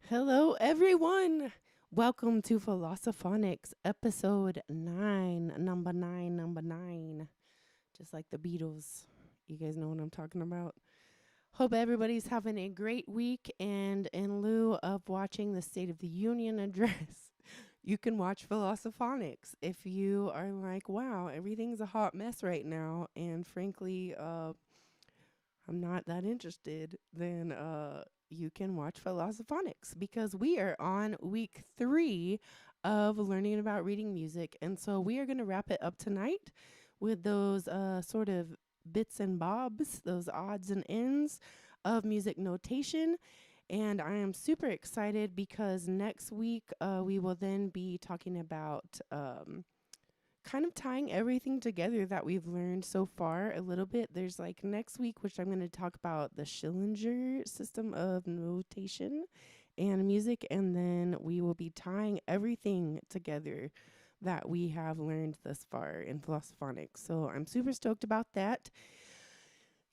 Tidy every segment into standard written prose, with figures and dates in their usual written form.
Hello, everyone. Welcome to Philosophonics, episode 9, number 9. Just like the Beatles. You guys know what I'm talking about. Hope everybody's having a great week. And in lieu of watching the State of the Union address, you can watch Philosophonics. If you are like, wow, everything's a hot mess right now, and frankly, I'm not that interested, then you can watch Philosophonics because we are on week 3 of learning about reading music. And so we are going to wrap it up tonight with those sort of bits and bobs, those odds and ends of music notation. And I am super excited because next week we will then be talking about kind of tying everything together that we've learned so far a little bit. There's like next week, which I'm going to talk about the Schillinger system of notation and music. And then we will be tying everything together that we have learned thus far in Philosophonics. So I'm super stoked about that.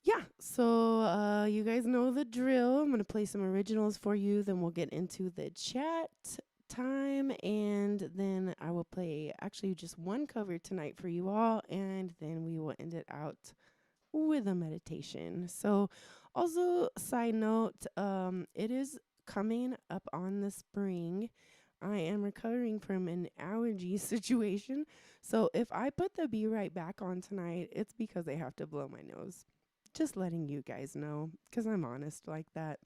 Yeah, so you guys know the drill. I'm going to play some originals for you. Then we'll get into the chat time, and then I will play actually just one cover tonight for you all, and then we will end it out with a meditation. So also side note, it is coming up on the spring. I am recovering from an allergy situation, so if I put the Be Right Back on tonight, it's because I have to blow my nose. Just letting you guys know, because I'm honest like that.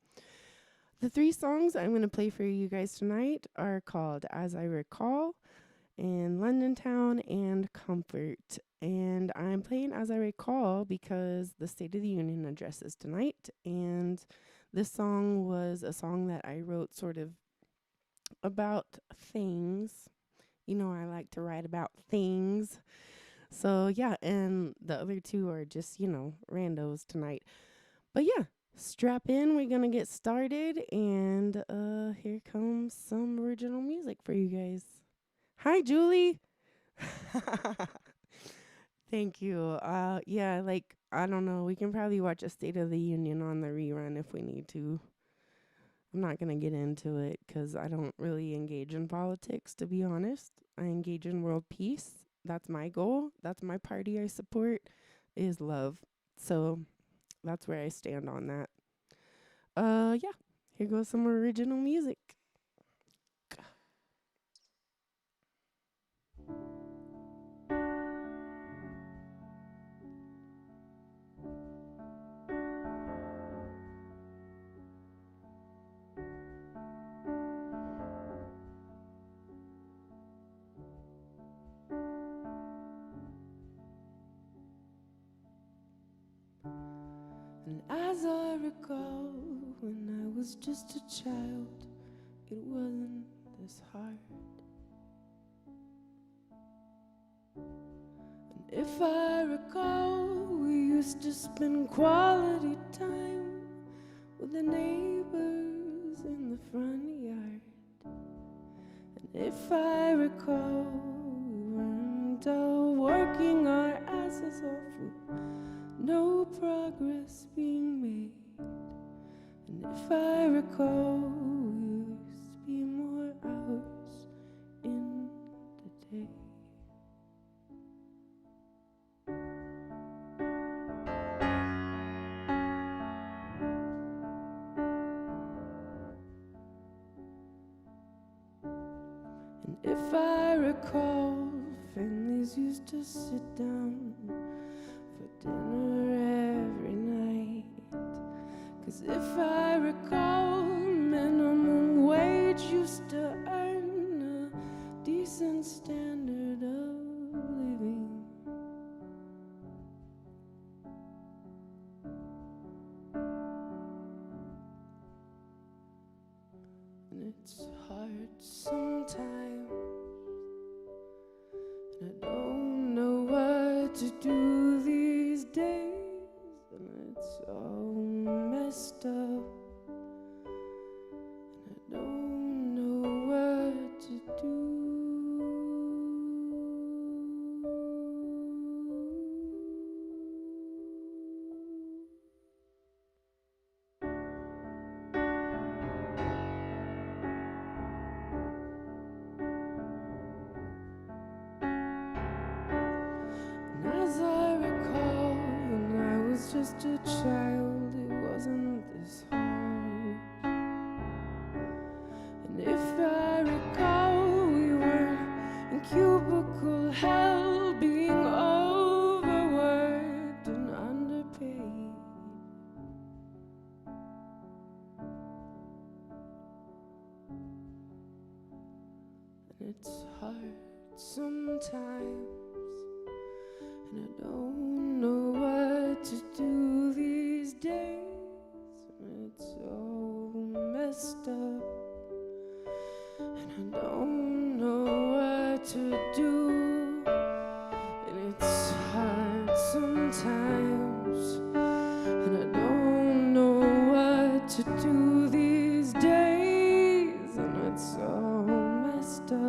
The 3 songs I'm going to play for you guys tonight are called As I Recall, and London Town, and Comfort. And I'm playing As I Recall because the State of the Union address is tonight. And this song was a song that I wrote sort of about things. You know, I like to write about things. So, yeah, and the other 2 are just, randos tonight. But yeah, strap in. We're going to get started. And here comes some original music for you guys. Hi, Julie. Thank you. Yeah, like, I don't know. We can probably watch a State of the Union on the rerun if we need to. I'm not going to get into it because I don't really engage in politics, to be honest. I engage in world peace. That's my goal. That's my party I support, is love. So that's where I stand on that. Yeah. Here goes some original music. And as I recall, when I was just a child, it wasn't this hard. And if I recall, we used to spend quality time with the neighbors in the front yard. And if I recall, we weren't all working our asses off with no progress being made. And if I recall, we used to be more hours in the day. And if I recall, families used to sit down for dinner every night. 'Cause if I recall, minimum wage used to earn a decent standard of living. And it's hard sometimes, and I don't know what to do these days, and it's all messed up. it's hard sometimes, and I don't know what to do these days. It's all messed up, and I don't know what to do, and it's hard sometimes, and I don't know what to do these days, and it's all messed up.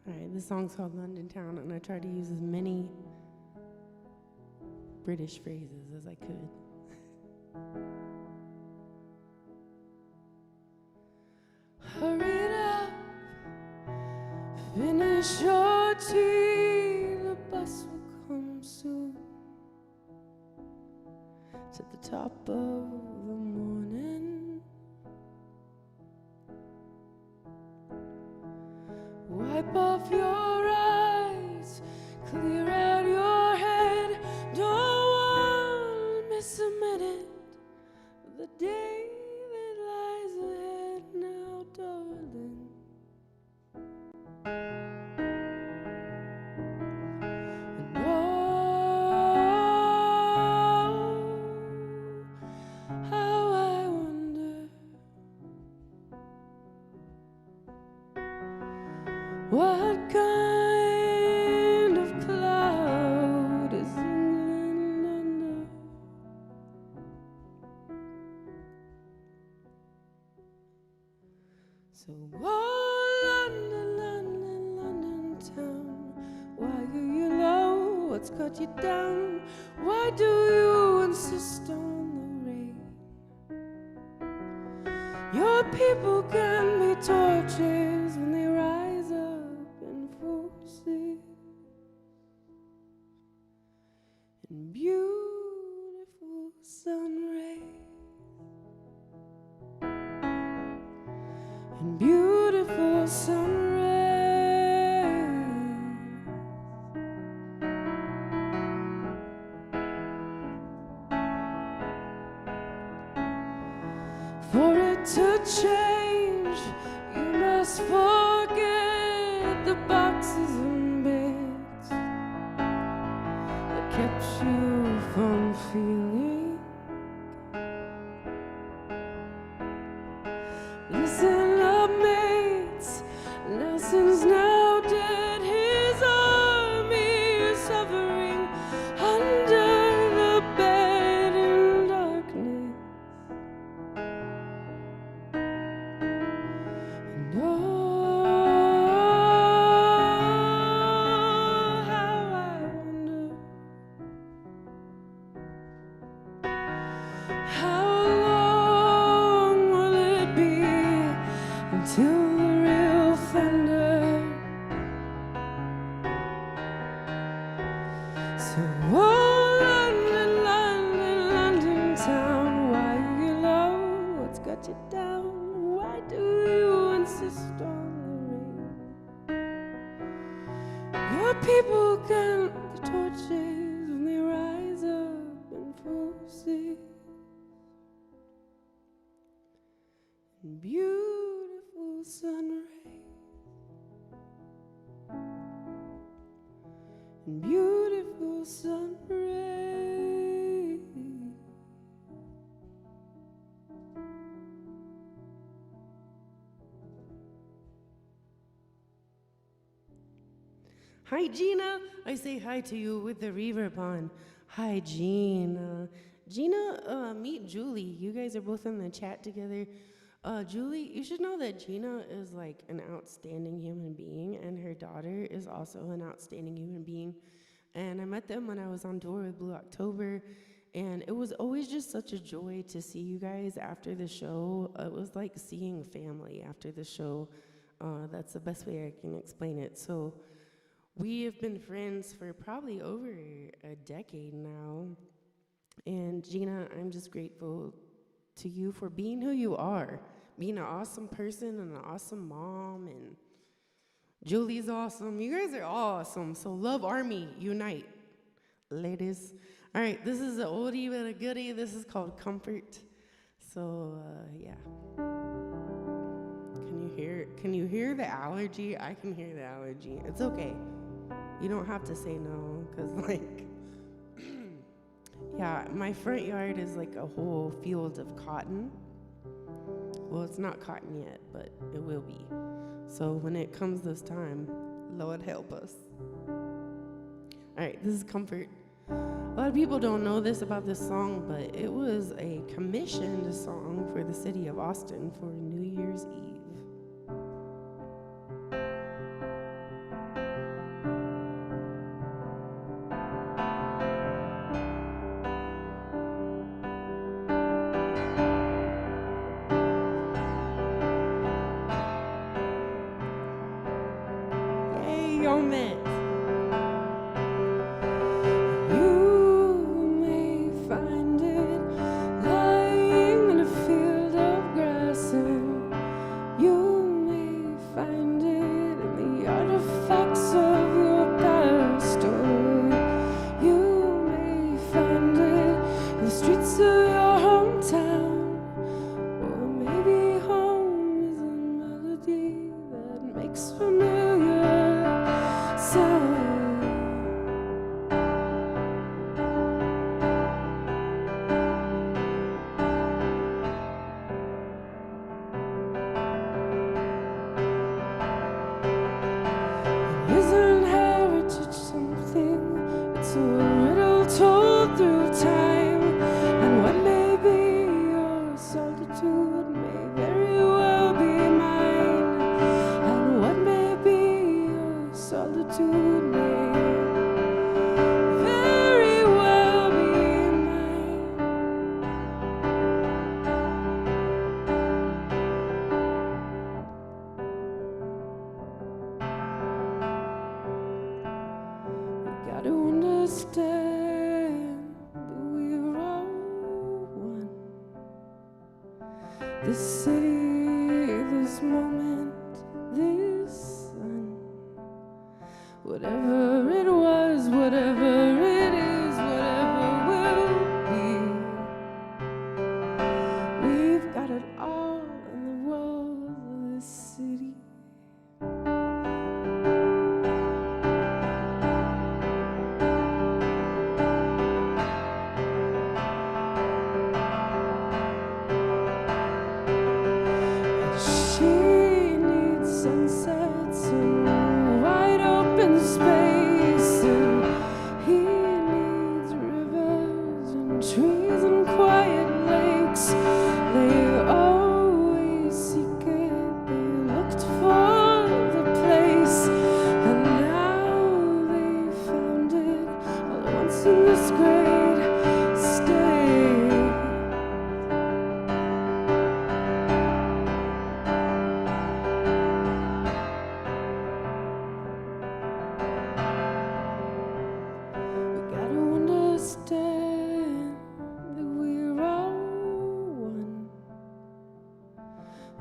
All right, this song's called London Town, and I tried to use as many British phrases as I could. Hurry up, finish your tea, the bus will come soon. It's at the top of the morning. Wipe off your eyes, clear out your head. Don't want to miss a minute of the day that lies ahead now, darling. And how I wonder what kind of cloud is England under? So, oh, London, London, London town, why are you low? What's got you down? Why do you insist on the rain? Your people can be torches when they rise up in full sleep, in beautiful sun rays, in beautiful sun rays. For it to change, you must forget the boxes and beds that kept you from feeling. Listen up, mates, Nelson's now dead. His army is suffering under the bed in darkness. And how I wonder how long will it be until the real thunder? So, oh, London, London, London town, why are you low? What's got you down? Why do you insist on the rain? Your people can the torches when they rise up in full sleep, in beautiful sun rays. and beautiful sun rays. Hi, Gina. I say hi to you with the reverb on. Hi, Gina. Gina, meet Julie. You guys are both in the chat together. Julie, you should know that Gina is like an outstanding human being, and her daughter is also an outstanding human being. And I met them when I was on tour with Blue October, and it was always just such a joy to see you guys after the show. It was like seeing family after the show. That's the best way I can explain it. So we have been friends for probably over a decade now. And Gina, I'm just grateful to you for being who you are, being an awesome person and an awesome mom, and Julie's awesome. You guys are all awesome. So Love Army, unite, ladies. All right, this is an oldie but a goodie. This is called Comfort. So yeah. Can you hear the allergy? I can hear the allergy. It's okay. You don't have to say no, because like, yeah, my front yard is like a whole field of cotton. Well, it's not cotton yet, but it will be. So when it comes this time, Lord help us. All right, this is Comfort. A lot of people don't know this about this song, but it was a commissioned song for the city of Austin for New Year's Eve. This city, this moment, this sun, whatever it was, whatever it is, whatever will be, we've got it all in the walls of this city.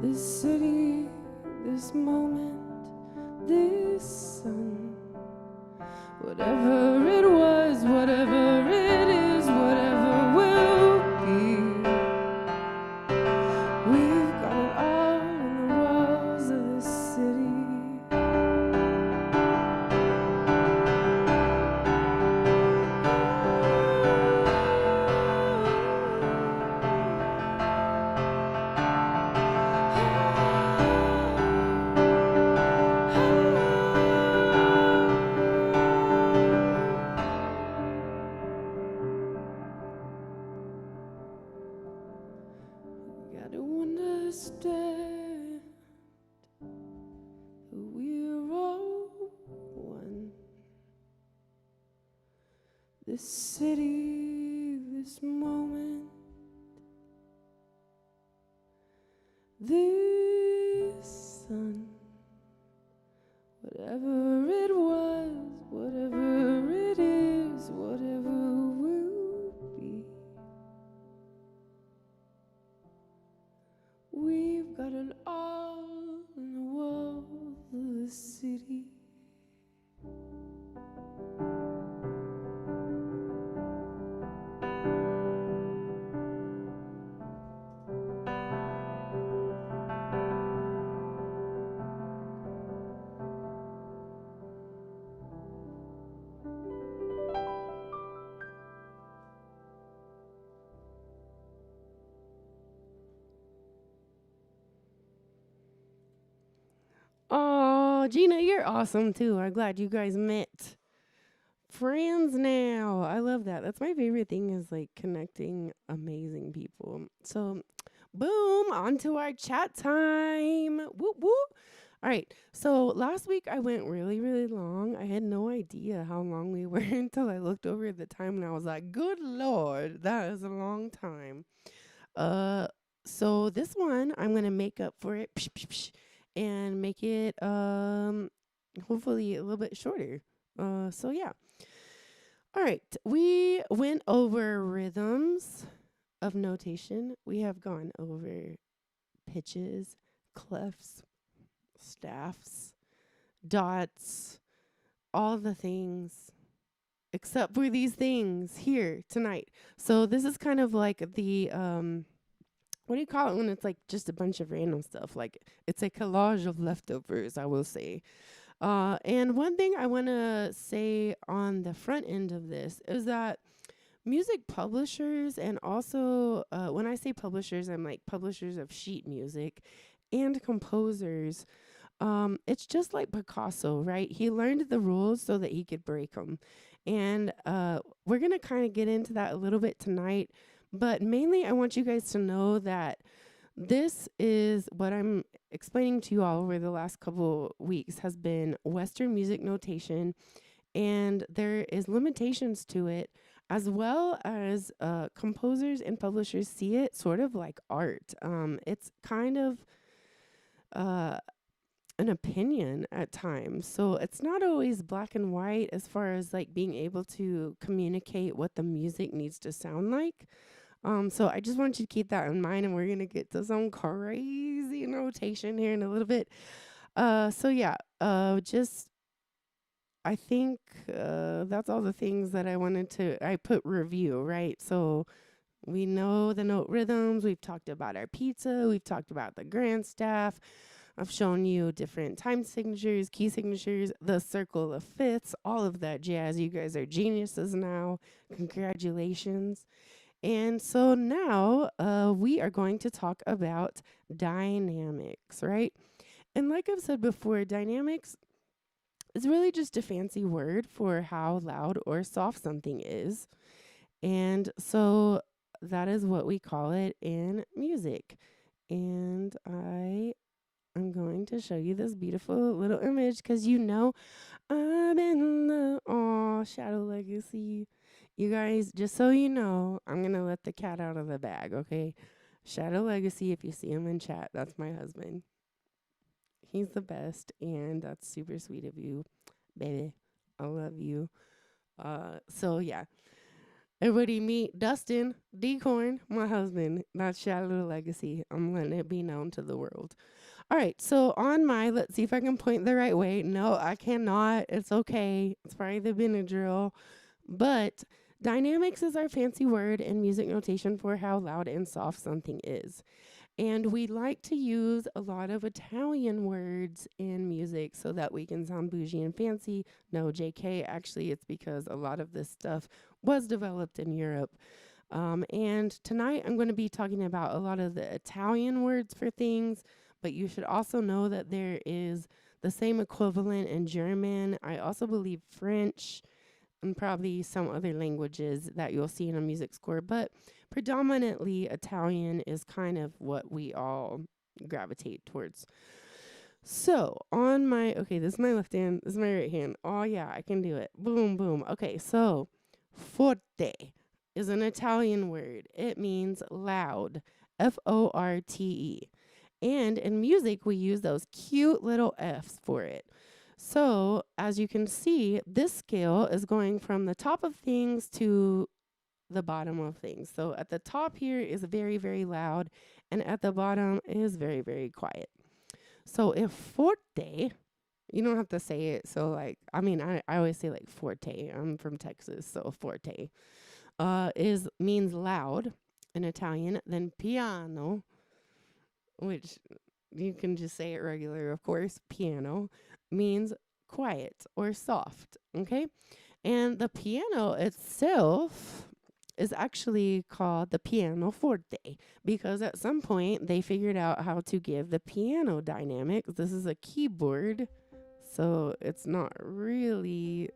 This city, this moment, this sun, whatever it was, whatever it is, whatever will be, we've got it all on the walls of this city. understand that we're all one. This city, this moment, this sun, whatever it was, whatever it is, whatever will be, we've got it all in the walls of the city. Oh, Gina, you're awesome too. I'm glad you guys met. Friends now. I love that. That's my favorite thing is like connecting amazing people. So, boom, on to our chat time. Whoop, whoop. All right. So, last week I went really, really long. I had no idea how long we were until I looked over at the time and I was like, good Lord, that is a long time. Uh, so this one I'm going to make up for it and make it hopefully a little bit shorter. So yeah. All right, we went over rhythms of notation. We have gone over pitches, clefs, staffs, dots, all the things except for these things here tonight. So this is kind of like the what do you call it when it's like just a bunch of random stuff? Like it's a collage of leftovers, I will say. And one thing I want to say on the front end of this is that music publishers, and also when I say publishers, I'm like publishers of sheet music and composers. It's just like Picasso, right? He learned the rules so that he could break them. And we're going to kind of get into that a little bit tonight. But mainly, I want you guys to know that this is what I'm explaining to you all over the last couple weeks has been Western music notation, and there is limitations to it, as well as composers and publishers see it sort of like art. It's kind of an opinion at times, so it's not always black and white as far as like being able to communicate what the music needs to sound like. So I just want you to keep that in mind, and we're gonna get to some crazy notation here in a little bit. So yeah, just I think that's all the things that I wanted to. I put review, right? So we know the note rhythms. We've talked about our pizza. We've talked about the grand staff. I've shown you different time signatures, key signatures, the circle of fifths, all of that jazz. You guys are geniuses now. Congratulations. And so now we are going to talk about dynamics, right? And like I've said before, dynamics is really just a fancy word for how loud or soft something is. And so that is what we call it in music. And I'm going to show you this beautiful little image because you know I'm in the Shadow Legacy. You guys, just so you know, I'm going to let the cat out of the bag, okay? Shadow Legacy, if you see him in chat, that's my husband. He's the best, and that's super sweet of you, baby. I love you. So yeah. Everybody meet Dustin Decorn, my husband. That's Shadow Legacy. I'm letting it be known to the world. All right, so on my, let's see if I can point the right way. No, I cannot. It's okay. It's probably the Benadryl. But dynamics is our fancy word in music notation for how loud and soft something is. And we like to use a lot of Italian words in music so that we can sound bougie and fancy. No, JK, actually, it's because a lot of this stuff was developed in Europe. And tonight I'm going to be talking about a lot of the Italian words for things, but you should also know that there is the same equivalent in German. I also believe French and probably some other languages that you'll see in a music score, but predominantly Italian is kind of what we all gravitate towards. So on my, okay, this is my left hand, this is my right hand. Oh yeah, I can do it. Boom, boom. Okay, so forte is an Italian word. It means loud, Forte. And in music, we use those cute little F's for it. So as you can see, this scale is going from the top of things to the bottom of things. So at the top here is very, very loud, and at the bottom is very, very quiet. So if forte, you don't have to say it. So like, I mean, I always say like forte. I'm from Texas, so forte is means loud in Italian. Then piano, which you can just say it regular, of course. Piano means quiet or soft. Okay, and the piano itself is actually called the pianoforte because at some point they figured out how to give the piano dynamics. This is a keyboard, so it's not really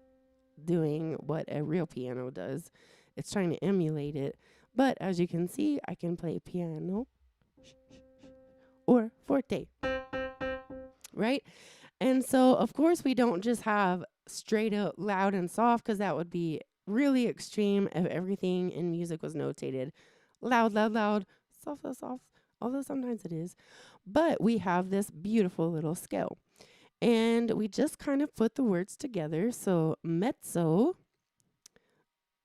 doing what a real piano does. It's trying to emulate it. But as you can see, I can play piano or forte, right? And so, of course, we don't just have straight up loud and soft because that would be really extreme if everything in music was notated loud, loud, loud, soft, soft, soft, although sometimes it is. But we have this beautiful little scale. And we just kind of put the words together. So mezzo,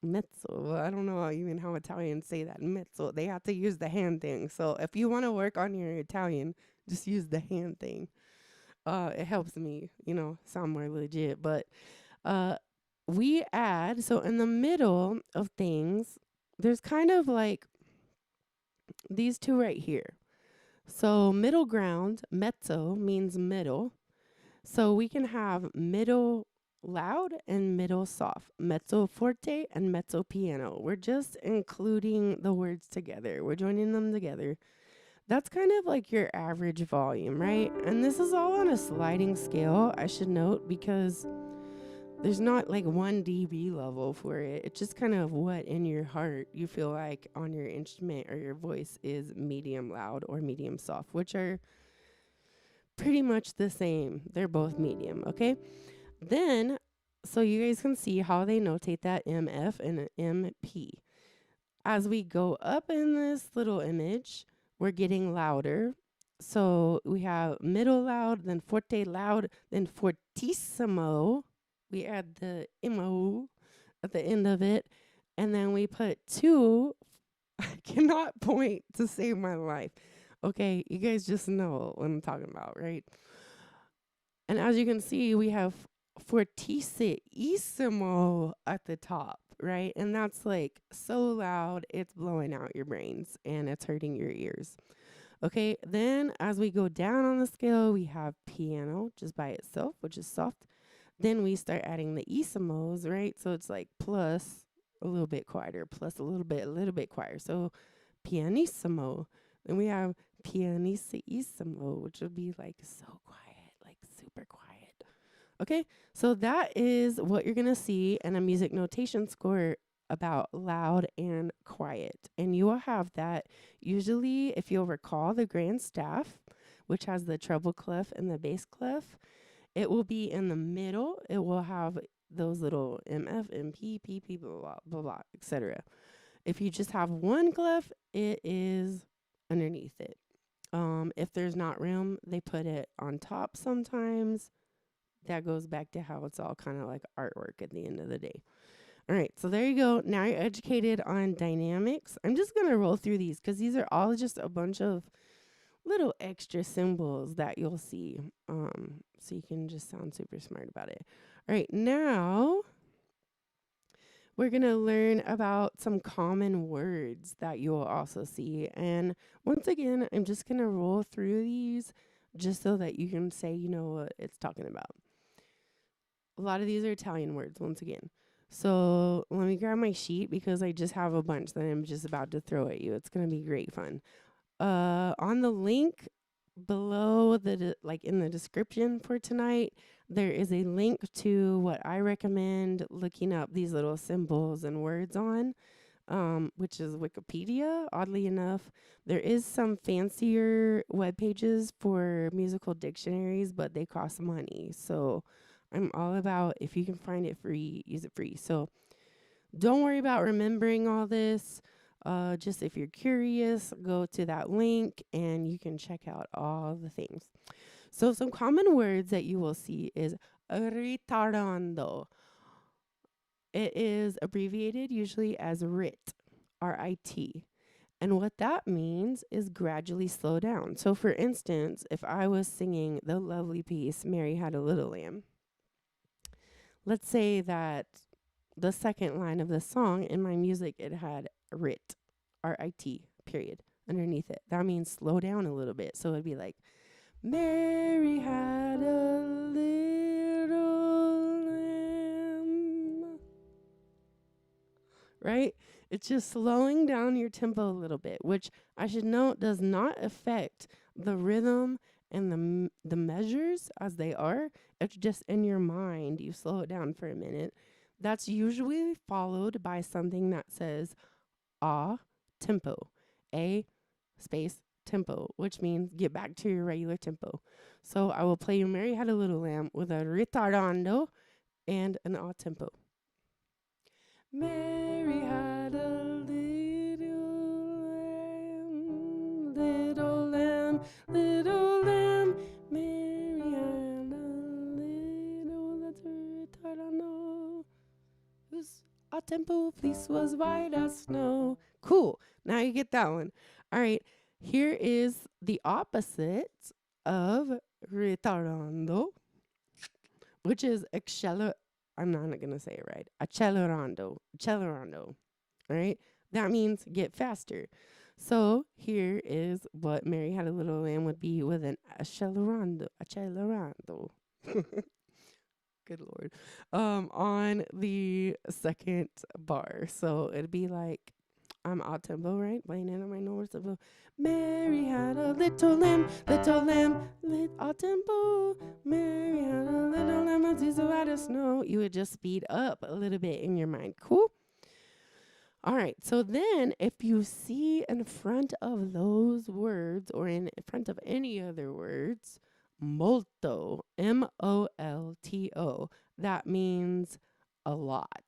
I don't know even how Italians say that. Mezzo, they have to use the hand thing. So if you want to work on your Italian, just use the hand thing. It helps me, sound more legit. But we add, so in the middle of things, there's kind of like these two right here. So middle ground, mezzo means middle. So we can have middle loud and middle soft, mezzo forte and mezzo piano. We're just including the words together. We're joining them together. That's kind of like your average volume, right? And this is all on a sliding scale, I should note, because there's not like 1 dB level for it. It's just kind of what in your heart you feel like on your instrument or your voice is medium loud or medium soft, which are pretty much the same. They're both medium, okay? Then, so you guys can see how they notate that MF and MP. As we go up in this little image, we're getting louder. So we have middle loud, then forte loud, then fortissimo. We add the mo at the end of it. And then we put two. I cannot point to save my life. Okay, you guys just know what I'm talking about, right? And as you can see, we have fortissimo at the top, right? And that's like so loud, it's blowing out your brains and it's hurting your ears. Okay, then as we go down on the scale, we have piano just by itself, which is soft. Then we start adding the issimos, right? So it's like plus a little bit quieter, plus a little bit quieter. So pianissimo. Then we have pianissimo, which would be like so quiet, like super quiet. Okay, so that is what you're going to see in a music notation score about loud and quiet. And you will have that usually, if you'll recall, the grand staff, which has the treble clef and the bass clef. It will be in the middle. It will have those little MF, MP, PP, blah, blah, blah, blah, etc. If you just have one clef, it is underneath it. If there's not room, they put it on top sometimes. That goes back to how it's all kind of like artwork at the end of the day. All right, so there you go. Now you're educated on dynamics. I'm just going to roll through these because these are all just a bunch of little extra symbols that you'll see. So you can just sound super smart about it. All right, now we're going to learn about some common words that you'll also see. And once again, I'm just going to roll through these just so that you can say you know what it's talking about. A lot of these are Italian words, once again. So let me grab my sheet because I just have a bunch that I'm just about to throw at you. It's going to be great fun. On the link below like in the description for tonight, there is a link to what I recommend looking up these little symbols and words on. which is Wikipedia. Oddly enough, there is some fancier web pages for musical dictionaries, but they cost money. So I'm all about if you can find it free, use it free. So don't worry about remembering all this. Just if you're curious, go to that link and you can check out all the things. So some common words that you will see is ritardando. It is abbreviated usually as RIT, RIT. And what that means is gradually slow down. So, for instance, if I was singing the lovely piece, Mary Had a Little Lamb, let's say that the second line of the song in my music, it had RIT, RIT, period, underneath it. That means slow down a little bit. So, it'd be like, Mary had a little lamb, right? It's just slowing down your tempo a little bit, which I should note does not affect the rhythm and the measures as they are. It's just in your mind, you slow it down for a minute. That's usually followed by something that says ah tempo, a space tempo, which means get back to your regular tempo. So I will play you Mary Had a Little Lamb with a ritardando and an ah tempo. Mary had a little lamb, little lamb. Mary had a little, that's a ritardando, whose a tempo fleece was white as snow. Cool. Now you get that one. All right. Here is the opposite of ritardando, which is I'm not gonna say it right. Accelerando. Accelerando. All right. That means get faster. So here is what Mary Had a Little Lamb would be with an accelerando. Accelerando. Good Lord. On the second bar. So it'd be like I'm odd tempo, right? Playing it on my north tempo. Mary had a little lamb, odd tempo. Mary had a little lamb, a piece of white as snow. You would just speed up a little bit in your mind. Cool. All right. So then, if you see in front of those words or in front of any other words, molto, MOLTO, that means a lot,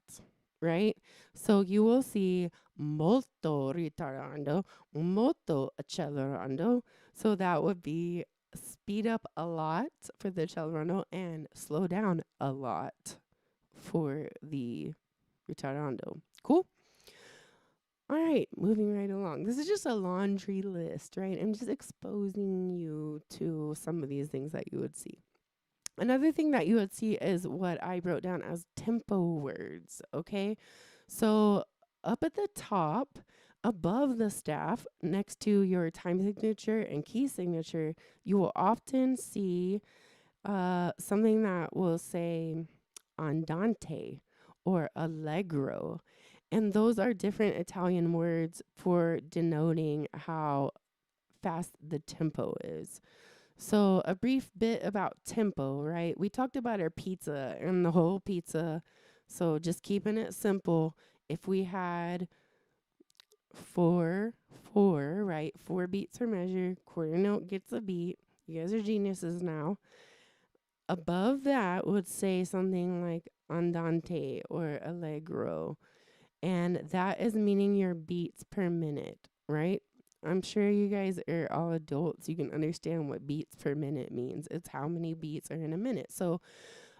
right? So you will see molto ritardando, molto accelerando. So that would be speed up a lot for the accelerando and slow down a lot for the ritardando. Cool? All right, moving right along. This is just a laundry list, right? I'm just exposing you to some of these things that you would see. Another thing that you would see is what I wrote down as tempo words, okay? So up at the top, above the staff, next to your time signature and key signature, you will often see something that will say andante or allegro. And those are different Italian words for denoting how fast the tempo is. So, a brief bit about tempo, right? We talked about our pizza and the whole pizza. So, just keeping it simple. If we had four, right? 4 beats per measure, quarter note gets a beat. You guys are geniuses now. Above that would say something like andante or allegro. And that is meaning your beats per minute, right? I'm sure you guys are all adults. You can understand what beats per minute means. It's how many beats are in a minute. So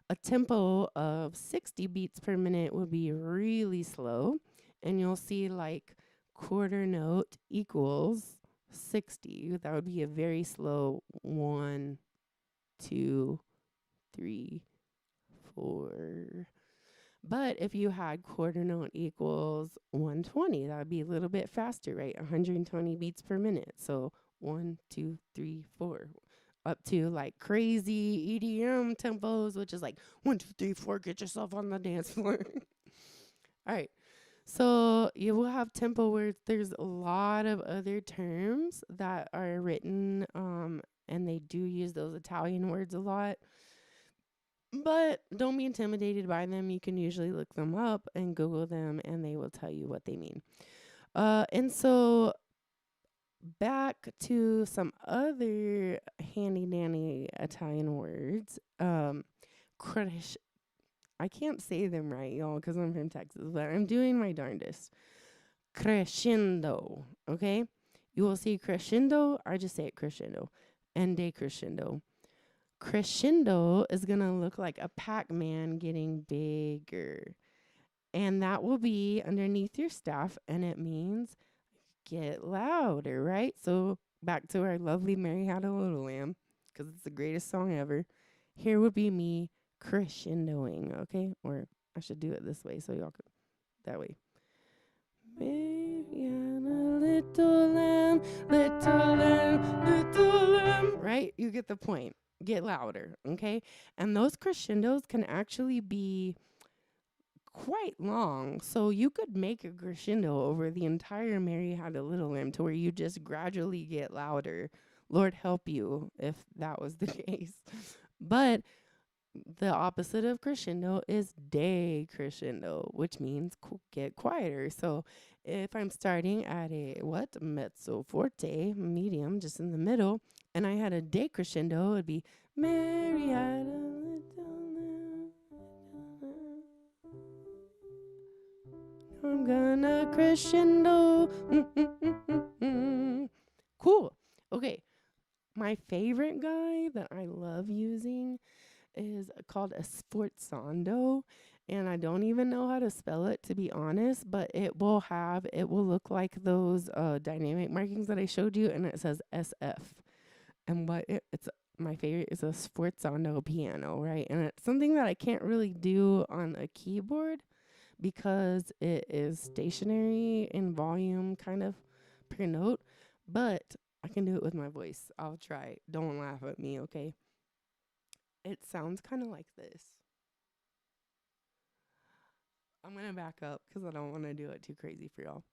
a tempo of 60 beats per minute would be really slow. And you'll see like quarter note equals 60. That would be a very slow 1, 2, 3, 4. But if you had quarter note equals 120, that would be a little bit faster, right? 120 beats per minute. So 1, 2, 3, 4, up to like crazy EDM tempos, which is like 1, 2, 3, 4, get yourself on the dance floor. All right. So you will have tempo words. There's a lot of other terms that are written, and they do use those Italian words a lot. But don't be intimidated by them. You can usually look them up and Google them, and they will tell you what they mean. And so back to some other handy dandy Italian words. Cres- I can't say them right, y'all, because I'm from Texas, but I'm doing my darndest. Crescendo. Okay? You will see crescendo. I just say it crescendo. And decrescendo. Crescendo is going to look like a Pac Man getting bigger. And that will be underneath your staff. And it means get louder, right? So back to our lovely Mary Had a Little Lamb, because it's the greatest song ever. Here would be me crescendoing, okay? Or I should do it this way so y'all could, that way. Mary had a little lamb, little lamb, little lamb. Right? You get the point. Get louder, okay? And those crescendos can actually be quite long. So you could make a crescendo over the entire Mary Had a Little Lamb to where you just gradually get louder. Lord help you if that was the case. But the opposite of crescendo is decrescendo, which means get quieter. So if I'm starting at a mezzo forte, medium, just in the middle, and I had a decrescendo, it'd be Mary had a little lamb. I'm gonna crescendo. Cool. Okay. My favorite guy that I love using is called a sforzando, and I don't even know how to spell it, to be honest, but it will look like those dynamic markings that I showed you, and it says SF. And it's my favorite is a sforzando piano, right? And it's something that I can't really do on a keyboard because it is stationary in volume kind of per note, but I can do it with my voice. I'll try. Don't laugh at me, okay? It sounds kind of like this. I'm going to back up because I don't want to do it too crazy for y'all.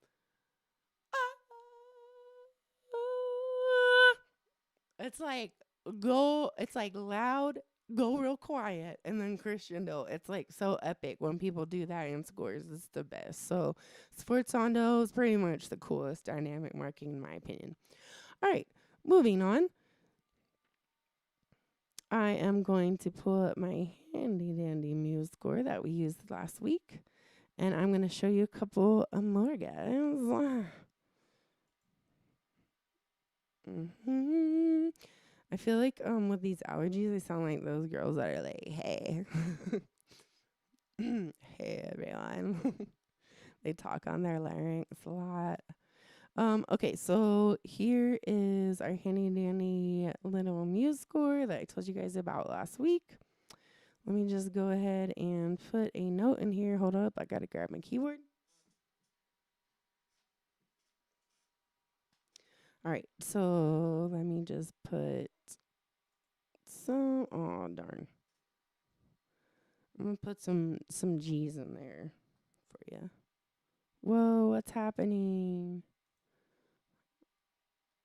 It's like it's like loud, go real quiet, and then crescendo. It's like so epic when people do that in scores. It's the best. So sforzando is pretty much the coolest dynamic marking in my opinion. All right, moving on. I am going to pull up my handy dandy muse score that we used last week, and I'm going to show you a couple more guys. I feel like with these allergies, I sound like those girls that are like, "Hey, hey everyone." They talk on their larynx a lot. Okay, so here is our handy dandy little muse score that I told you guys about last week. Let me just go ahead and put a note in here. Hold up, I gotta grab my keyboard. All right, so let me just put some. Oh darn! I'm gonna put some G's in there for you. Whoa, what's happening?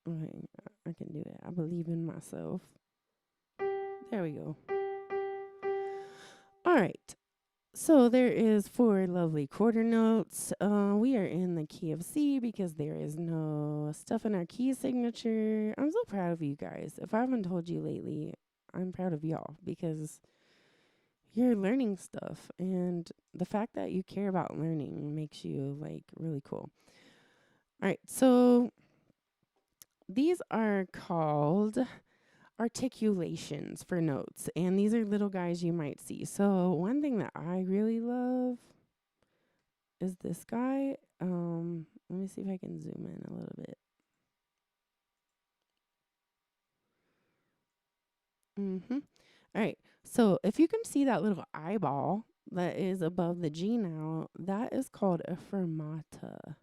Okay, I can do it. I believe in myself. There we go. All right. So there is 4 lovely quarter notes. We are in the key of C because there is no stuff in our key signature. I'm so proud of you guys. If I haven't told you lately, I'm proud of y'all because you're learning stuff, and the fact that you care about learning makes you like really cool. All right. So these are called articulations for notes, and these are little guys you might see. So one thing that I really love is this guy. Let me see if I can zoom in a little bit. All right. So if you can see that little eyeball that is above the G now, that is called a fermata.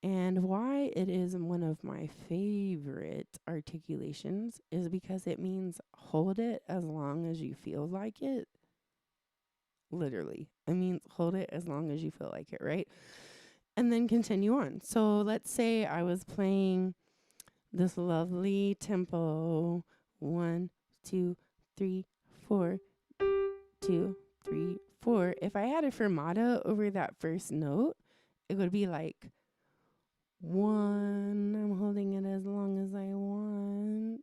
And why it is one of my favorite articulations is because it means hold it as long as you feel like it. Literally. It means hold it as long as you feel like it, right? And then continue on. So let's say I was playing this lovely tempo 1, 2, 3, 4. 2, 3, 4. If I had a fermata over that first note, it would be like 1. I'm holding it as long as I want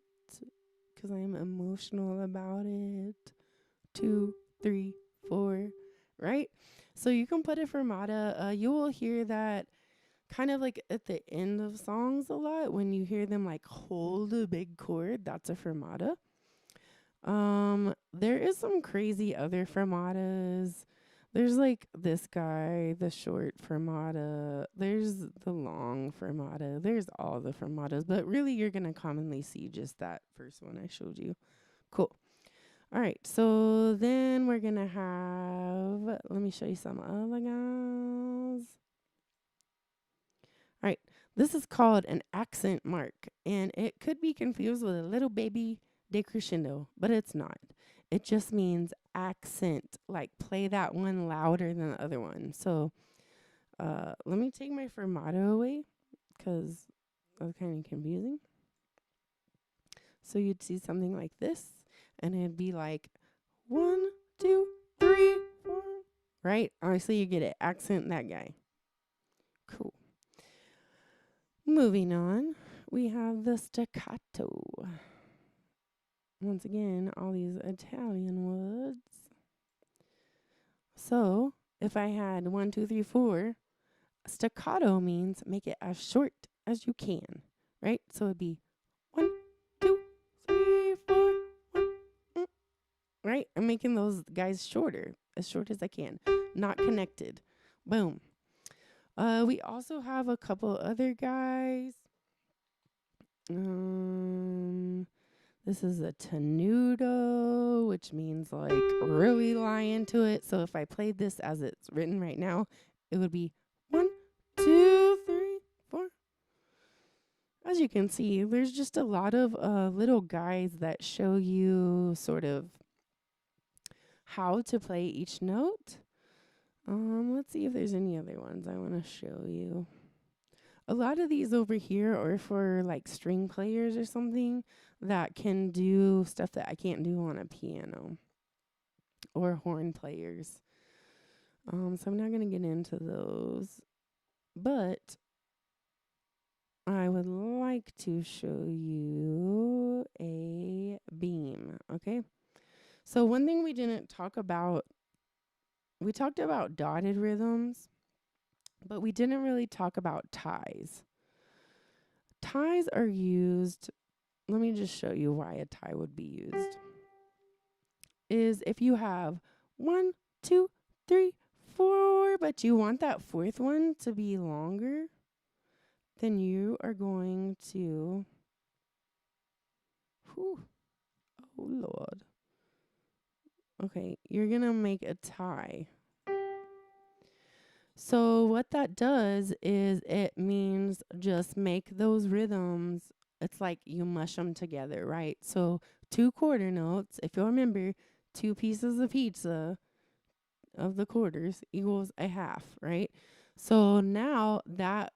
because I'm emotional about it. 2, 3, 4, right? So you can put a fermata. You will hear that kind of like at the end of songs a lot when you hear them like hold a big chord. That's a fermata. There is some crazy other fermatas. There's like this guy, the short fermata. There's the long fermata. There's all the fermatas, but really you're gonna commonly see just that first one I showed you. Cool. All right, so then we're gonna have, let me show you some other guys. All right, this is called an accent mark, and it could be confused with a little baby decrescendo, but it's not. It just means accent, like play that one louder than the other one. So let me take my fermata away because that's kind of confusing. So you'd see something like this, and it'd be like 1, 2, 3, 4. Right? Obviously, you get it. Accent that guy. Cool. Moving on, we have the staccato. Once again, all these Italian words. So, if I had 1, 2, 3, 4, staccato means make it as short as you can, right? So it'd be 1, 2, 3, 4, 1, right? I'm making those guys shorter, as short as I can, not connected. Boom. We also have a couple other guys. This is a tenuto, which means like really lie into it. So if I played this as it's written right now, it would be 1, 2, 3, 4. As you can see, there's just a lot of little guides that show you sort of how to play each note. Let's see if there's any other ones I want to show you. A lot of these over here are for like string players or something that can do stuff that I can't do on a piano, or horn players. So I'm not going to get into those, but I would like to show you a beam, okay? So one thing we didn't talk about, we talked about dotted rhythms, but we didn't really talk about ties. Ties are used, let me just show you why a tie would be used. Is if you have 1, 2, 3, 4, but you want that fourth one to be longer, then you are going to, oh Lord. Okay, you're going to make a tie. So what that does is it means just make those rhythms. It's like you mush them together, right? So 2 quarter notes, if you'll remember, 2 pieces of pizza of the quarters equals a half, right? So now that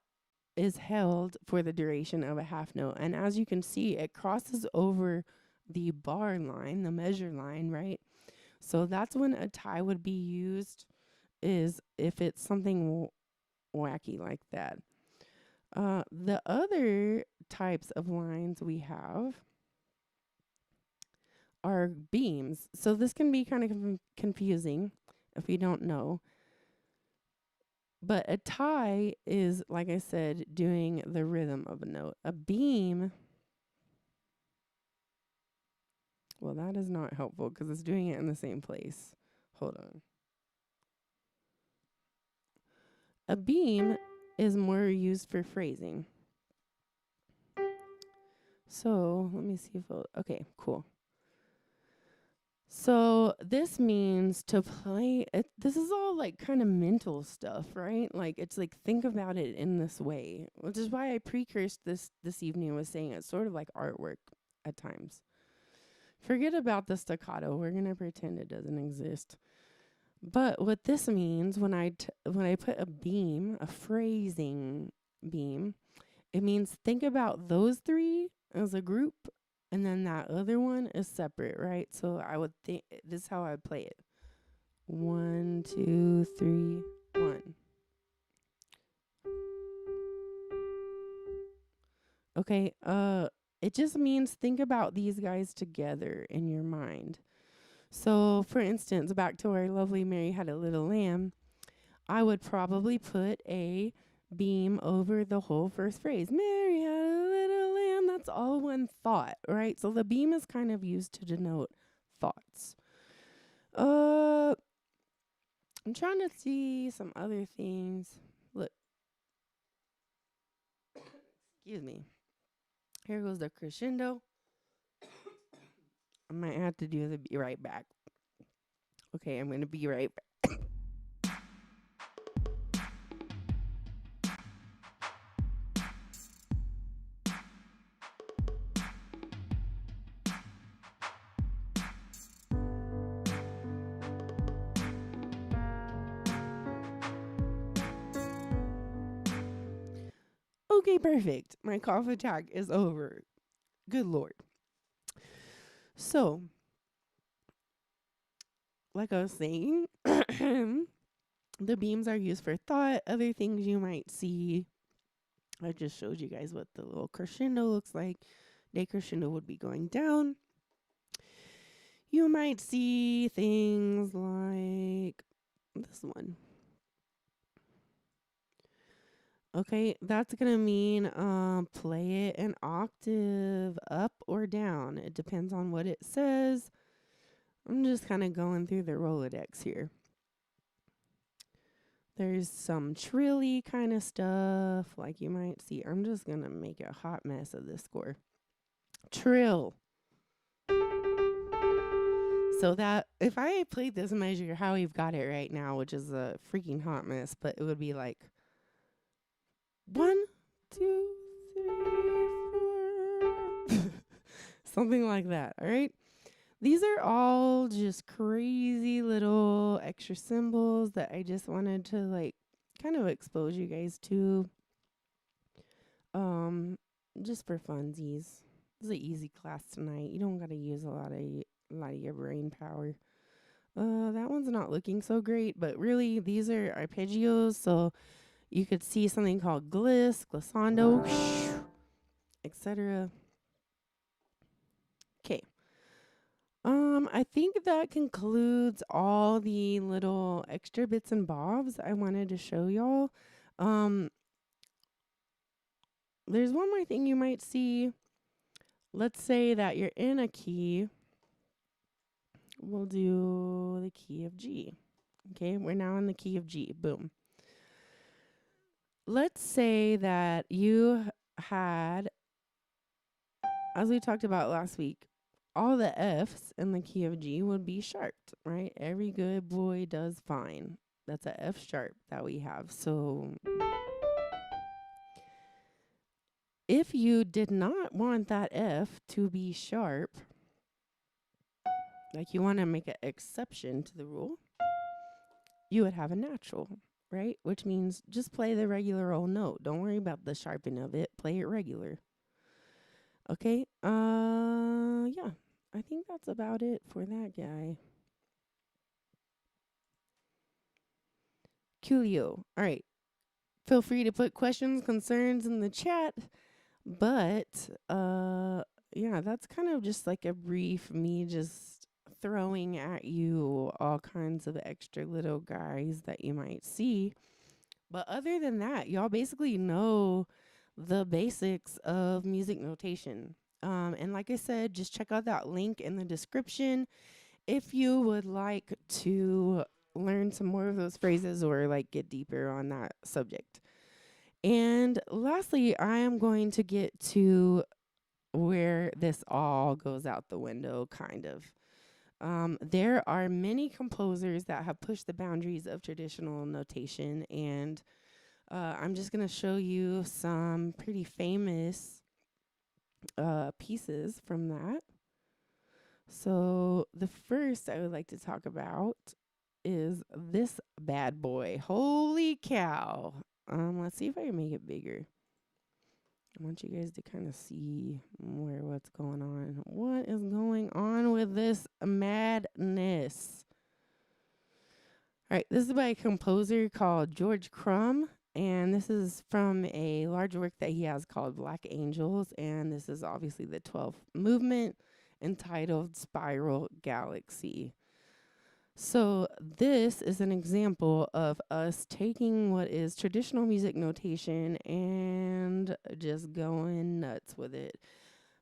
is held for the duration of a half note. And as you can see, it crosses over the bar line, the measure line, right? So that's when a tie would be used, is if it's something wacky like that. The other types of lines we have are beams. So this can be kind of confusing if you don't know. But a tie is, like I said, doing the rhythm of a note. A beam, well, that is not helpful because it's doing it in the same place. Hold on. A beam is more used for phrasing. So let me see if okay, cool. So this means to play it. This is all like kind of mental stuff, right? Like it's like think about it in this way, which is why I precursed this evening was saying it's sort of like artwork at times. Forget about the staccato. We're gonna pretend it doesn't exist. But what this means when I put a beam, a phrasing beam, it means think about those 3 as a group, and then that other one is separate, right? So I would think this is how I would play it. 1, 2, 3, 1. Okay, it just means think about these guys together in your mind. So, for instance, back to our lovely Mary Had a Little Lamb, I would probably put a beam over the whole first phrase. Mary had a little lamb. That's all one thought, right? So the beam is kind of used to denote thoughts. I'm trying to see some other things. Look, excuse me. Here goes the crescendo. I might have to do the be right back. Okay, I'm gonna be right back. Okay, perfect. My cough attack is over. Good Lord. So, like I was saying, the beams are used for thought, other things you might see. I just showed you guys what the little crescendo looks like. The crescendo would be going down. You might see things like this one. Okay, that's going to mean play it an octave up or down. It depends on what it says. I'm just kind of going through the Rolodex here. There's some trilly kind of stuff like you might see. I'm just going to make a hot mess of this score. Trill. So that if I played this measure how we've got it right now, which is a freaking hot mess, but it would be like 1, 2, 3, 4. Something like that. All right. These are all just crazy little extra symbols that I just wanted to like kind of expose you guys to. Just for funsies. It's an easy class tonight. You don't gotta use a lot of your brain power. That one's not looking so great, but really these are arpeggios, so you could see something called gliss, glissando, etc. Okay. I think that concludes all the little extra bits and bobs I wanted to show y'all. There's one more thing you might see. Let's say that you're in a key. We'll do the key of G. Okay, we're now in the key of G. Boom. Let's say that you had, as we talked about last week, all the F's in the key of G would be sharped, right? Every good boy does fine. That's a F sharp that we have. So if you did not want that F to be sharp, like you want to make an exception to the rule, you would have a natural, right? Which means just play the regular old note. Don't worry about the sharpening of it. Play it regular. Okay? Yeah. I think that's about it for that guy. Coolio. All right. Feel free to put questions, concerns in the chat. But yeah, that's kind of just like a brief me just throwing at you all kinds of extra little guys that you might see. But other than that, y'all basically know the basics of music notation. And like I said, just check out that link in the description if you would like to learn some more of those phrases or like get deeper on that subject. And lastly, I am going to get to where this all goes out the window, kind of. There are many composers that have pushed the boundaries of traditional notation, and I'm just going to show you some pretty famous pieces from that. So the first I would like to talk about is this bad boy. Holy cow. Let's see if I can make it bigger. I want you guys to kind of see more what's going on. What is going on with this madness? All right, this is by a composer called George Crumb, and this is from a large work that he has called Black Angels, and this is obviously the 12th movement entitled Spiral Galaxy. So, this is an example of us taking what is traditional music notation and just going nuts with it.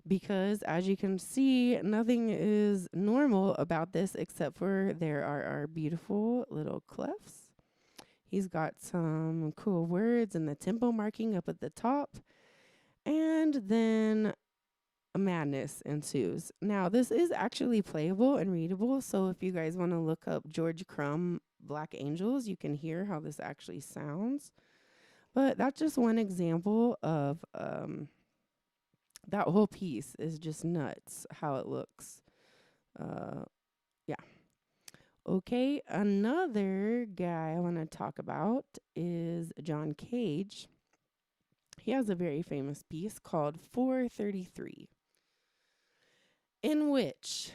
Because, as you can see, nothing is normal about this except for there are our beautiful little clefs. He's got some cool words and the tempo marking up at the top. And then a madness ensues. Now, this is actually playable and readable. So if you guys want to look up George Crumb Black Angels, you can hear how this actually sounds. But that's just one example of that whole piece is just nuts how it looks. Yeah. Okay, another guy I want to talk about is John Cage. He has a very famous piece called 433, in which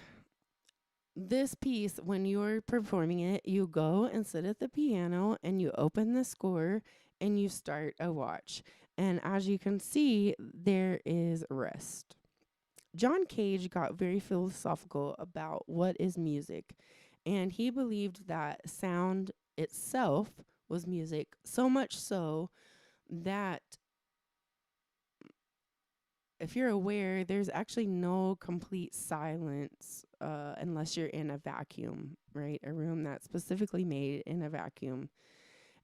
this piece, when you're performing it, you go and sit at the piano and you open the score and you start a watch. And as you can see, there is rest. John Cage got very philosophical about what is music, and he believed that sound itself was music, so much so that if you're aware, there's actually no complete silence unless you're in a vacuum, right? A room that's specifically made in a vacuum.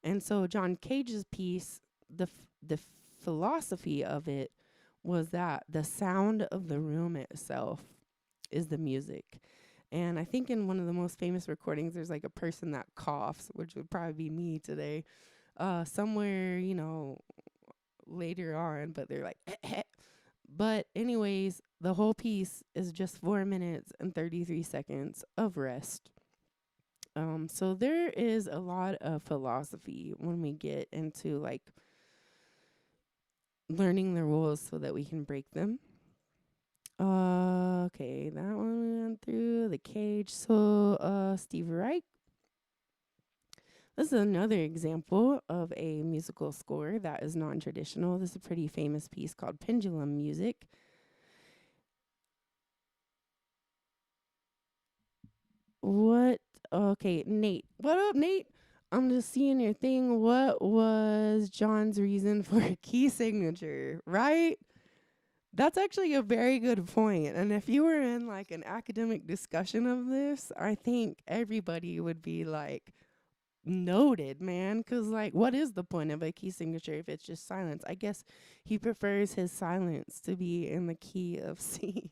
And so John Cage's piece, the philosophy of it was that the sound of the room itself is the music. And I think in one of the most famous recordings, there's like a person that coughs, which would probably be me today, somewhere, later on, but they're like, But anyways, the whole piece is just 4 minutes and 33 seconds of rest. So there is a lot of philosophy when we get into like learning the rules so that we can break them. Okay, that one we went through. The Cage. So Steve Reich. This is another example of a musical score that is non-traditional. This is a pretty famous piece called Pendulum Music. What? Okay, Nate. What up, Nate? I'm just seeing your thing. What was John's reason for a key signature, right? That's actually a very good point. And if you were in like an academic discussion of this, I think everybody would be like, noted, man. Because, like, what is the point of a key signature if it's just silence? I guess he prefers his silence to be in the key of C.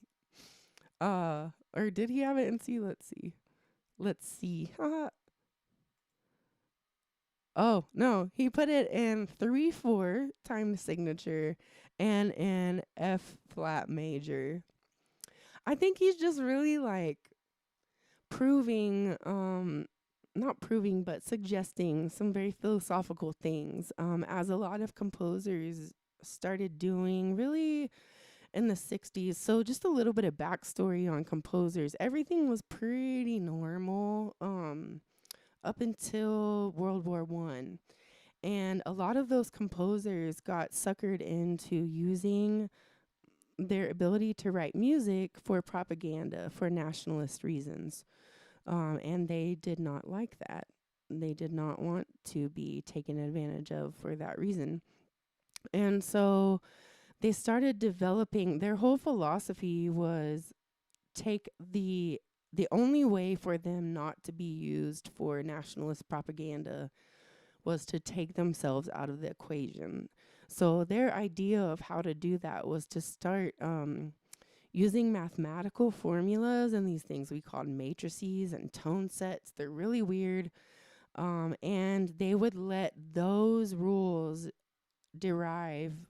Or did he have it in C? Let's see. Let's see. Oh, no. He put it in 3/4 time signature and in F flat major. I think he's just really like proving, not proving, but suggesting some very philosophical things, as a lot of composers started doing really in the 60s. So just a little bit of backstory on composers. Everything was pretty normal up until World War One. And a lot of those composers got suckered into using their ability to write music for propaganda, for nationalist reasons. And they did not like that. They did not want to be taken advantage of for that reason. And so they started developing, their whole philosophy was take the only way for them not to be used for nationalist propaganda was to take themselves out of the equation. So their idea of how to do that was to start using mathematical formulas and these things we called matrices and tone sets. They're really weird. And they would let those rules derive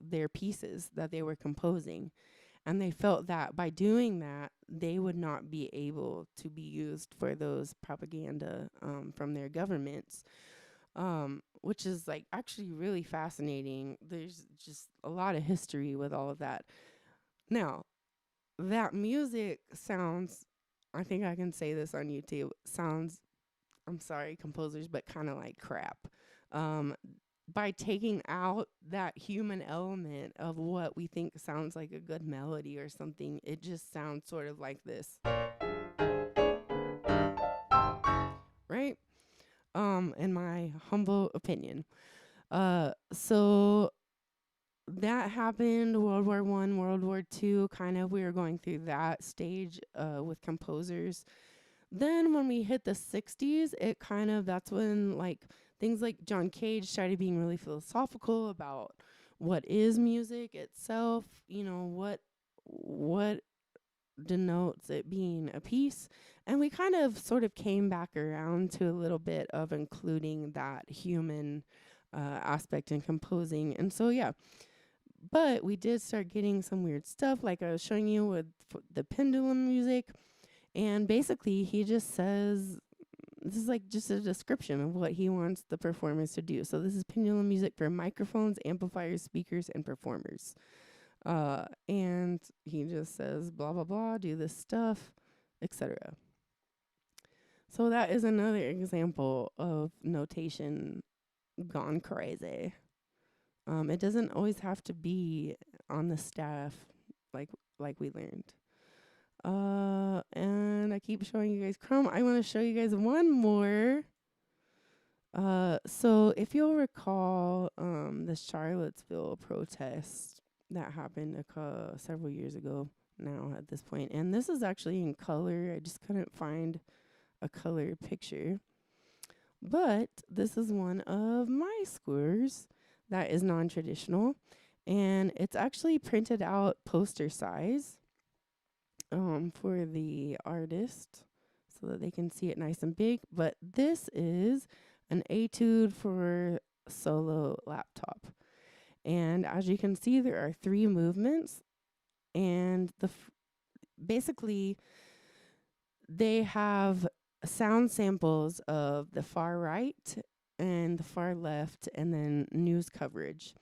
their pieces that they were composing. And they felt that by doing that, they would not be able to be used for those propaganda from their governments, which is like actually really fascinating. There's just a lot of history with all of that. Now, that music sounds, I think I can say this on YouTube, sounds I'm sorry, composers, but kind of like crap. Um, by taking out that human element of what we think sounds like a good melody or something, it just sounds sort of like this, right? In my humble opinion. So that happened, World War I, World War II, kind of, we were going through that stage with composers. Then when we hit the 60s, it kind of, that's when like things like John Cage started being really philosophical about what is music itself, what denotes it being a piece. And we kind of sort of came back around to a little bit of including that human aspect in composing. And so, yeah, but we did start getting some weird stuff, like I was showing you with the pendulum music. And basically, he just says, this is like just a description of what he wants the performers to do. So this is pendulum music for microphones, amplifiers, speakers, and performers. And he just says, blah, blah, blah, do this stuff, etc. So that is another example of notation gone crazy. It doesn't always have to be on the staff like we learned. And I keep showing you guys Chrome. I want to show you guys one more. So if you'll recall, the Charlottesville protest that happened several years ago now at this point, and this is actually in color. I just couldn't find a color picture, but this is one of my scores that is non-traditional, and it's actually printed out poster size for the artist so that they can see it nice and big. But this is an etude for solo laptop. And as you can see, there are 3 movements, and basically they have sound samples of the far right and the far left, and then news coverage.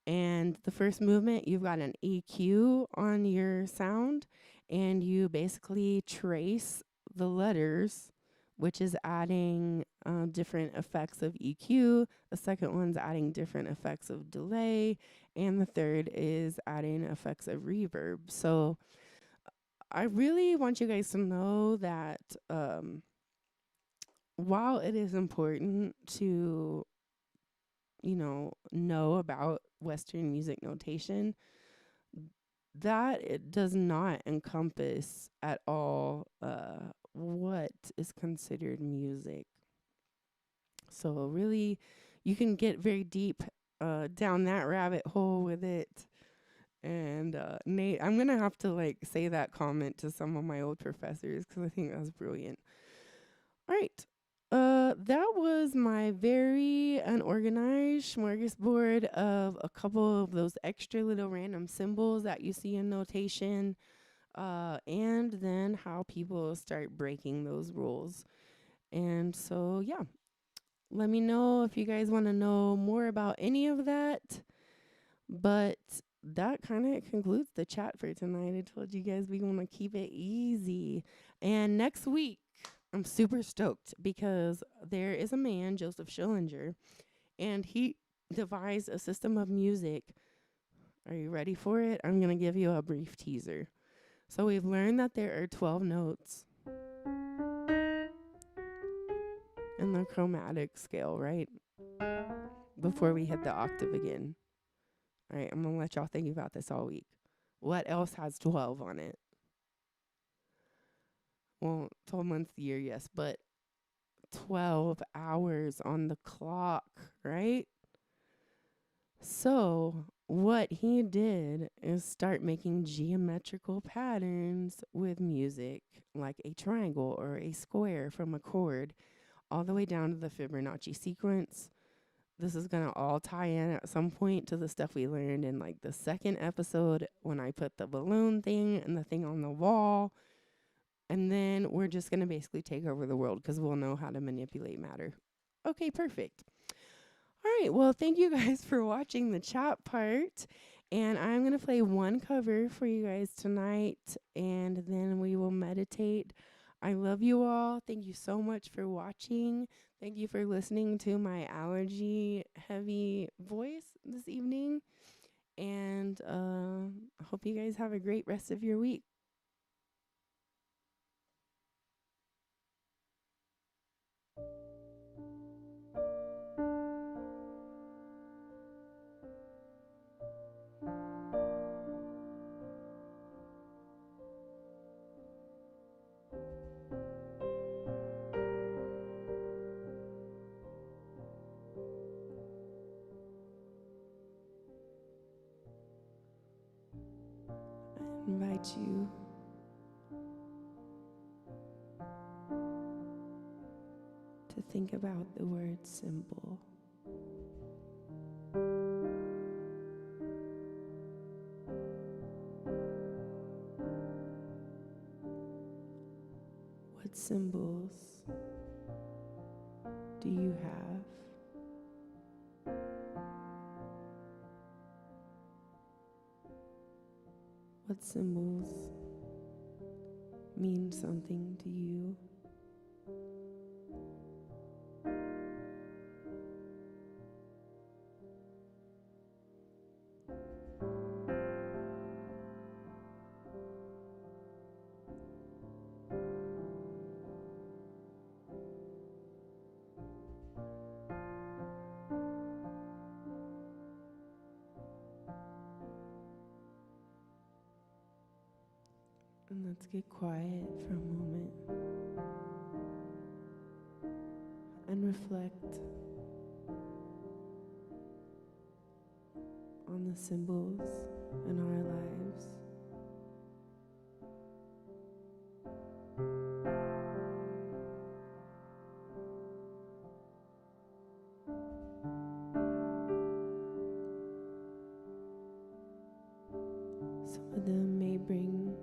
And the first movement, you've got an EQ on your sound, and you basically trace the letters, which is adding different effects of EQ. The second one's adding different effects of delay. And the third is adding effects of reverb. So I really want you guys to know that while it is important to, know about Western music notation, that it does not encompass at all what is considered music. So really, you can get very deep down that rabbit hole with it. And Nate, I'm gonna have to say that comment to some of my old professors because I think that's brilliant. All right. That was my very unorganized smorgasbord of a couple of those extra little random symbols that you see in notation, and then how people start breaking those rules. And so, yeah, let me know if you guys want to know more about any of that. But that kind of concludes the chat for tonight. I told you guys we want to keep it easy. And next week, I'm super stoked because there is a man, Joseph Schillinger, and he devised a system of music. Are you ready for it? I'm going to give you a brief teaser. So we've learned that there are 12 notes in the chromatic scale, right? Before we hit the octave again. All right, I'm going to let y'all think about this all week. What else has 12 on it? Well, 12 months a year, yes, but 12 hours on the clock, right? So what he did is start making geometrical patterns with music, like a triangle or a square from a chord, all the way down to the Fibonacci sequence. This is going to all tie in at some point to the stuff we learned in the second episode when I put the balloon thing and the thing on the wall. And then we're just going to basically take over the world because we'll know how to manipulate matter. Okay, perfect. All right, well, thank you guys for watching the chat part. And I'm going to play one cover for you guys tonight, and then we will meditate. I love you all. Thank you so much for watching. Thank you for listening to my allergy heavy voice this evening. And I hope you guys have a great rest of your week. I invite you to think about the word symbol. What symbols do you have? What symbols mean something to you? And let's get quiet for a moment and reflect on the symbols in our lives. Some of them may bring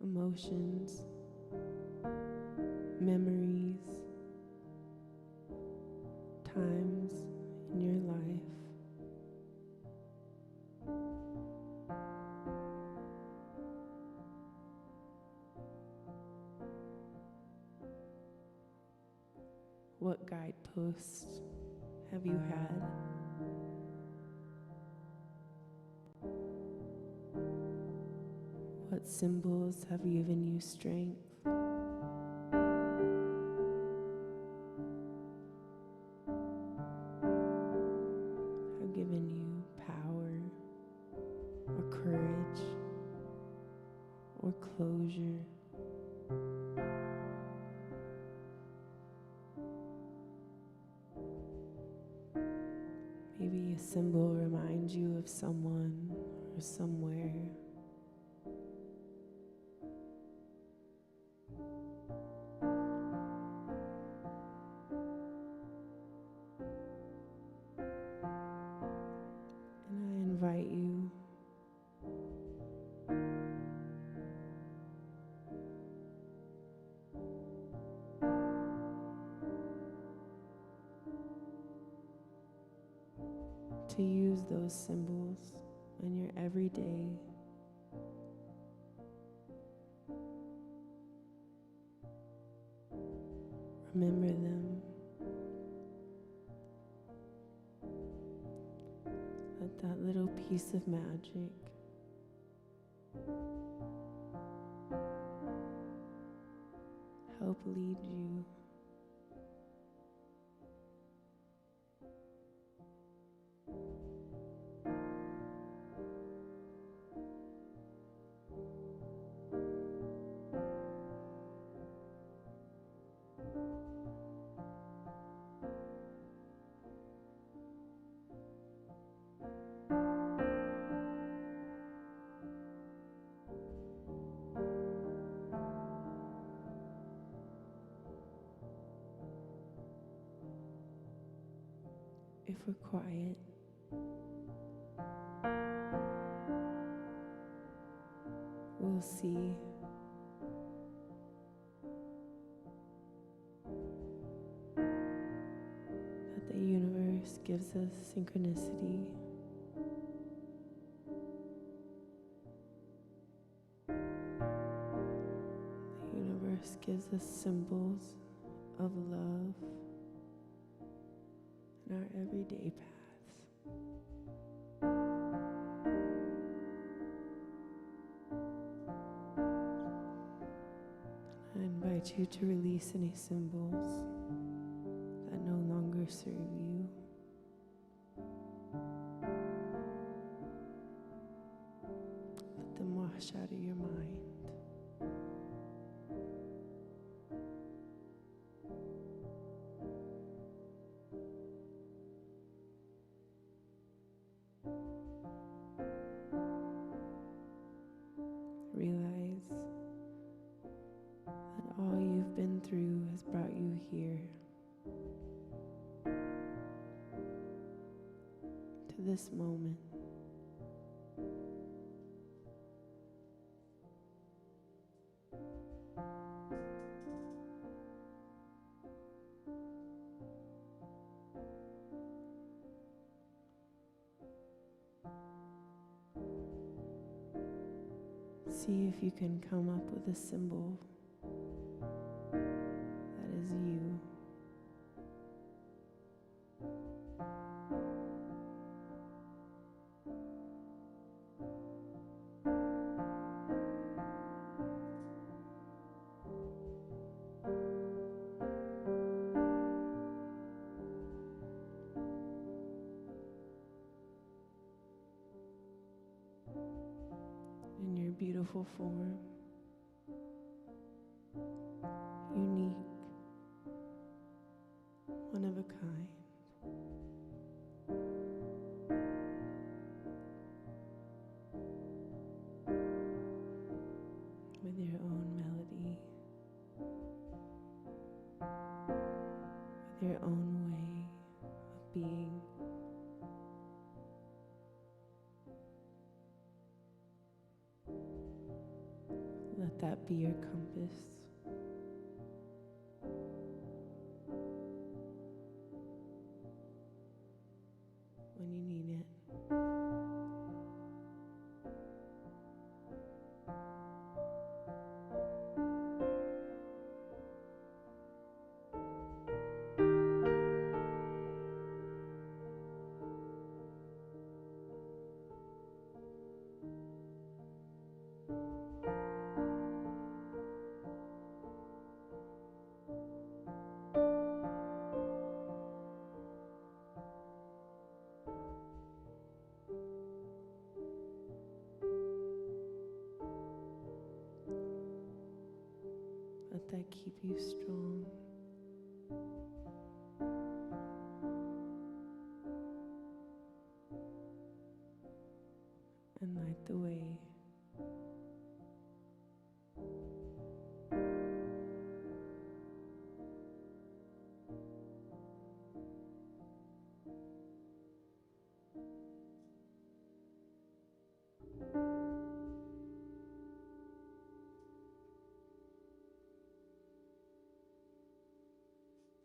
emotions, memories, times in your life. What guideposts have you had? What symbols have given you strength? Have given you power or courage or closure? Maybe a symbol reminds you of someone or somewhere. And I invite you to use those symbols in your everyday. Remember them. Let that little piece of magic help lead you. If we're quiet, we'll see that the universe gives us synchronicity. gives us symbols of love in our everyday paths. I invite you to release any symbols that no longer serve you. Let them wash out of your mind. Realize that all you've been through has brought you here to this moment. See if you can come up with a symbol that is you. In your beautiful form, unique, one of a kind. With your own melody, with your own way of being. Let that be your compass. When you need it. Let that keep you strong. And light the way.